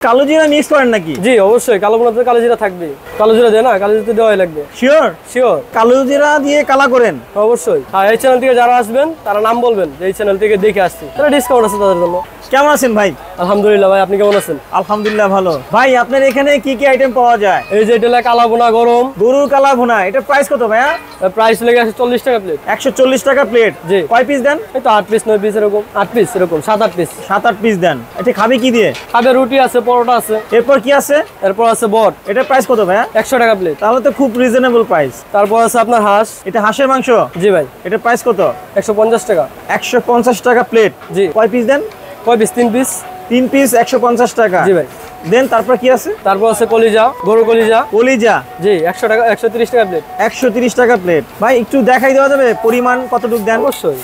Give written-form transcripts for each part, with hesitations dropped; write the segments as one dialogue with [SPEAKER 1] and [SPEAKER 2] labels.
[SPEAKER 1] কালো জিরা মিক্স করেন নাকি?
[SPEAKER 2] জি অবশ্যই, কালো ভুনাতে কালো জিরা থাকবে। কালো জিরা দেয় না, কালো জিরা তো দেওয়াই লাগবে।
[SPEAKER 1] শিওর?
[SPEAKER 2] শিওর,
[SPEAKER 1] কালো জিরা দিয়ে কালা করেন?
[SPEAKER 2] অবশ্যই। আর এই চ্যানেল থেকে যারা আসবেন তারা নাম বলবেন যে এই চ্যানেল থেকে দেখে আসছি, তাহলে ডিসকাউন্ট আছে তাদের জন্য।
[SPEAKER 1] কেমন আছেন ভাই?
[SPEAKER 2] আলহামদুলিল্লাহ ভাই, আপনি কেমন আছেন?
[SPEAKER 1] আলহামদুলিল্লাহ ভালো। ভাই আপনার এখানে কি কি আইটেম পাওয়া যায়?
[SPEAKER 2] এই যে এটা কালা ভুনা গরম,
[SPEAKER 1] গরুর কালা ভুনা, এটার প্রাইস কত ভাইয়া?
[SPEAKER 2] প্রাইস লেগে আছে 40 টাকা প্লেট।
[SPEAKER 1] 140 টাকা প্লেট।
[SPEAKER 2] জি।
[SPEAKER 1] কয় পিস দেন?
[SPEAKER 2] এই তো 8 পিস 9 পিস এরকম, 8 পিস এরকম, 7-8 পিস।
[SPEAKER 1] 7-8 পিস দেন। এটা খাবে কি দিয়ে?
[SPEAKER 2] খাবে রুটি আছে, পরোটা আছে,
[SPEAKER 1] এরপর কি আছে?
[SPEAKER 2] এরপর আছে বট।
[SPEAKER 1] এটার প্রাইস কত ভাইয়া?
[SPEAKER 2] 100 টাকা প্লেট।
[SPEAKER 1] তাহলে তো খুব রিজনেবল প্রাইস।
[SPEAKER 2] তারপর আছে আপনার হাঁস।
[SPEAKER 1] এটা হাঁসের মাংস?
[SPEAKER 2] জি ভাই।
[SPEAKER 1] এটার প্রাইস কত?
[SPEAKER 2] 150 টাকা।
[SPEAKER 1] 150 টাকা প্লেট।
[SPEAKER 2] জি।
[SPEAKER 1] কয় পিস দেন?
[SPEAKER 2] কয় পিস? 3 পিস।
[SPEAKER 1] 3 পিস 150 টাকা।
[SPEAKER 2] জি ভাই।
[SPEAKER 1] দেন তারপর কি আছে?
[SPEAKER 2] তারপর আছে কলিজা, গরু কলিজা।
[SPEAKER 1] কলিজা?
[SPEAKER 2] জি 100 টাকা, 130 টাকা প্লেট।
[SPEAKER 1] 130 টাকা প্লেট। ভাই একটু দেখাই দেওয়া যাবে পরিমাণ কতটুকু দেন?
[SPEAKER 2] অবশ্যই।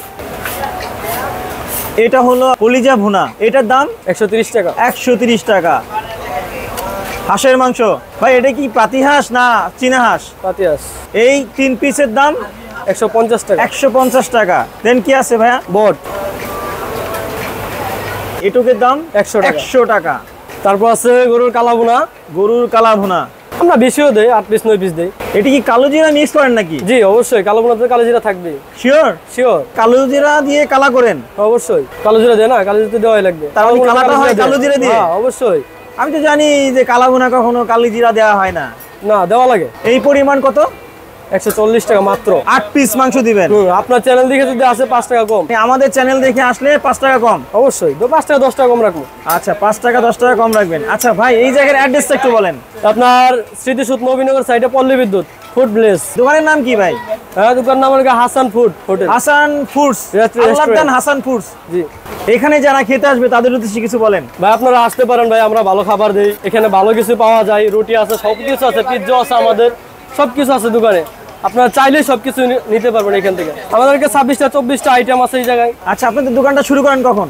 [SPEAKER 1] এটা হলো কলিজা ভুনা, এটার দাম
[SPEAKER 2] 130 টাকা।
[SPEAKER 1] 130 টাকা। হাঁসের মাংস ভাই, এটা কি পাতি হাঁস না চীনা হাঁস?
[SPEAKER 2] পাতি হাঁস।
[SPEAKER 1] এই 3 পিসের দাম
[SPEAKER 2] 150 টাকা।
[SPEAKER 1] 150 টাকা। দেন কি আছে ভাইয়া?
[SPEAKER 2] বট।
[SPEAKER 1] এটুকের দাম
[SPEAKER 2] 100 টাকা।
[SPEAKER 1] 100 টাকা।
[SPEAKER 2] তারপর আছে গরুর কালা ভুনা।
[SPEAKER 1] গরুর কালা ভুনা
[SPEAKER 2] আমরা বেশিও দেই, 8 পিস 9 পিস দেই।
[SPEAKER 1] এটা কি কালো জিরা মিক্স করেন নাকি?
[SPEAKER 2] জি অবশ্যই, কালো ভুনাতে কালো জিরা থাকবে।
[SPEAKER 1] শিওর?
[SPEAKER 2] শিওর,
[SPEAKER 1] কালো জিরা দিয়ে কালা করেন?
[SPEAKER 2] অবশ্যই। কালো জিরা দেয় না, কালো জিরা তো দেওয়াই লাগবে।
[SPEAKER 1] তার মানে কালাটা হয় কালো জিরা দিয়ে?
[SPEAKER 2] হ্যাঁ অবশ্যই।
[SPEAKER 1] আমি তো জানি যে কালা ভুনা কখনো কালি জিরা দেওয়া হয় না।
[SPEAKER 2] না, দেওয়া লাগে।
[SPEAKER 1] এই পরিমাণ কত?
[SPEAKER 2] 140 টাকা মাত্র।
[SPEAKER 1] 8 পিস মাংস দিবেন?
[SPEAKER 2] আপনার চ্যানেল দেখে যদি আসে 5 টাকা কম।
[SPEAKER 1] আমাদের চ্যানেল দেখে আসলে 5 টাকা কম?
[SPEAKER 2] অবশ্যই, 5 টাকা 10 টাকা কম রাখবো।
[SPEAKER 1] আচ্ছা 5 টাকা 10 টাকা কম রাখবেন। আচ্ছা ভাই এই জায়গার অ্যাড্রেসটা একটু বলেন।
[SPEAKER 2] আপনার স্মৃতিসৌধ নবীনগর সাইডে পল্লী বিদ্যুৎ ফুড প্লেস।
[SPEAKER 1] দোকানের নাম কি ভাই?
[SPEAKER 2] হ্যাঁ, দোকানের নাম হলো Hasan food hotel.
[SPEAKER 1] Hasan foods, Allahdan Hasan foods.
[SPEAKER 2] জি।
[SPEAKER 1] এখানে যারা খেতে আসবে তাদের উদ্দেশ্যে কিছু বলেন।
[SPEAKER 2] ভাই আপনারা আসতে পারেন ভাই, আমরা ভালো খাবার দেই, এখানে ভালো কিছু পাওয়া যায়, রুটি আছে, সবকিছু আছে, পিৎজা আছে, আমাদের সবকিছু আছে দোকানে। আপনারা চাইলে সবকিছু নিতে পারবেন এখান থেকে। আমাদেরকে 26টা 24টা আইটেম আছে এই জায়গায়।
[SPEAKER 1] আচ্ছা আপনাদের দোকানটা শুরু করেন কখন?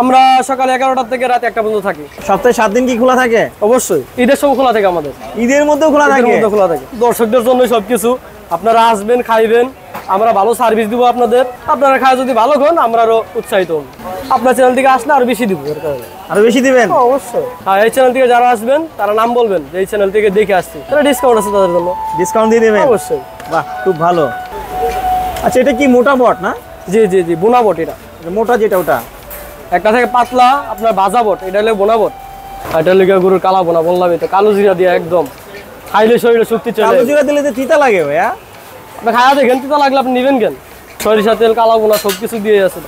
[SPEAKER 2] আমরা সকাল 11টা থেকে রাত 1টা পর্যন্ত থাকি।
[SPEAKER 1] সপ্তাহে 7 দিন কি খোলা থাকে?
[SPEAKER 2] অবশ্যই, ঈদের সময় খোলা থাকে আমাদের।
[SPEAKER 1] ঈদের মধ্যেও খোলা থাকে?
[SPEAKER 2] ঈদের মধ্যে খোলা থাকে। দর্শকদের জন্য সবকিছু, আপনারা আসবেন, খাইবেন, আমরা ভালো সার্ভিস দিব আপনাদের। আপনারা খায় যদি ভালো খান, আমরা আরো উৎসাহিত হব। আপনার চ্যানেল থেকে আসলে আরো বেশি দিব।
[SPEAKER 1] আরো বেশি দিবেন?
[SPEAKER 2] অবশ্যই। হ্যাঁ, এই চ্যানেল থেকে যারা আসবেন তারা নাম বলবেন যে এই চ্যানেল থেকে দেখে আসছি, তাহলে ডিসকাউন্ট আছে তাদের জন্য।
[SPEAKER 1] ডিসকাউন্ট দিয়ে দিবেন?
[SPEAKER 2] অবশ্যই।
[SPEAKER 1] বাহ খুব ভালো। আচ্ছা এটা কি মোটা বট না?
[SPEAKER 2] জি জি জি, বোনা বট। এটা
[SPEAKER 1] মোটা যেটা ওটা?
[SPEAKER 2] একটা থেকে পাতলা আপনার ভাজা বট, এটা হলো বোনা বট। আর এটা হলো গরুর কালা বোনা, বললামই তো, কালো জিরা দিয়ে একদম খাইলে শরীরে শক্তি চলে।
[SPEAKER 1] কালো জিরা দিলে তো তিতা লাগে ভাইয়া।
[SPEAKER 2] আপনি খায়া দেখেন, তিতা লাগলে আপনি নেবেন কেন? সরিষা তেল, কালা বোনা সবকিছু দিয়ে আছে।